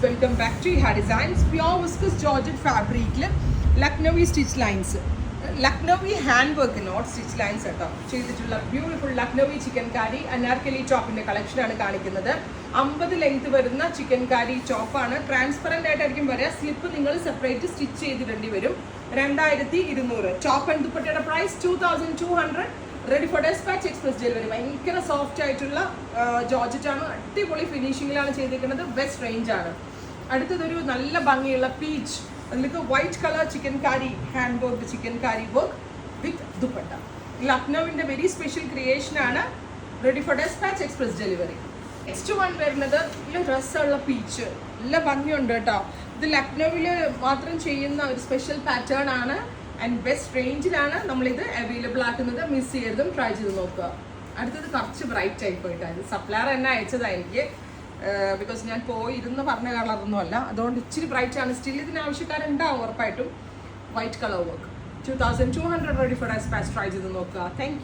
Welcome back to Iha designs. Pure viscose georgette ഫാബ്രിക്കിൽ Lucknowi stitch lines, Lucknowi hand work knot stitch lines കേട്ടോ ചെയ്തിട്ടുള്ള beautiful Lucknowi chikankari Anarkali ടോപ്പിൻ്റെ കളക്ഷനാണ് കാണിക്കുന്നത്. 50 ലെങ്ത് വരുന്ന ചിക്കൻ കാരി ടോപ്പാണ്. ട്രാൻസ്പെറൻ്റ് ആയിട്ടായിരിക്കും വരിക. സ്ലിപ്പ് നിങ്ങൾ സെപ്പറേറ്റ് സ്റ്റിച്ച് ചെയ്തിടേണ്ടി വരും. 2200. ടോപ്പ് ആൻഡ് ദുപ്പട്ടയുടെ price 2200. Ready for dispatch, express delivery. ഭയങ്കര സോഫ്റ്റ് ആയിട്ടുള്ള ജോർജറ്റ് ആണ്. അടിപൊളി ഫിനിഷിങ്ങിലാണ് ചെയ്തിരിക്കുന്നത്. ബെസ്റ്റ് റേഞ്ച് ആണ്. അടുത്തതൊരു നല്ല ഭംഗിയുള്ള പീച്ച്, അതിലേക്ക് white colour chikankari hand work, chikankari work with dupatta. ലക്നൗവിൻ്റെ വെരി സ്പെഷ്യൽ ക്രിയേഷൻ ആണ്. Ready for dispatch, express delivery. Next one വരുന്നത് നല്ല രസമുള്ള പീച്ച്, നല്ല ഭംഗിയുണ്ട് കേട്ടോ. ഇത് ലക്നൗവിൽ മാത്രം ചെയ്യുന്ന ഒരു സ്പെഷ്യൽ പാറ്റേൺ ആണ് ആൻഡ് ബെസ്റ്റ് റേഞ്ചിലാണ് നമ്മളിത് അവൈലബിൾ ആക്കുന്നത്. മിസ് ചെയ്തതും ട്രൈ ചെയ്ത് നോക്കുക. അടുത്തത് കുറച്ച് ബ്രൈറ്റ് ആയി പോയിട്ടാണ്. സപ്ലയർ തന്നെ അയച്ചതാണ് എനിക്ക്, ബിക്കോസ് ഞാൻ പോയിരുന്ന് പറഞ്ഞ കളറൊന്നും അല്ല. അതുകൊണ്ട് ഇച്ചിരി ബ്രൈറ്റ് ആണ്. സ്റ്റിൽ ഇതിന് ആവശ്യക്കാരുണ്ടാവും ഉറപ്പായിട്ടും. White colour work 2200. Ready for despatch, try ചെയ്ത് നോക്കുക. Thank U.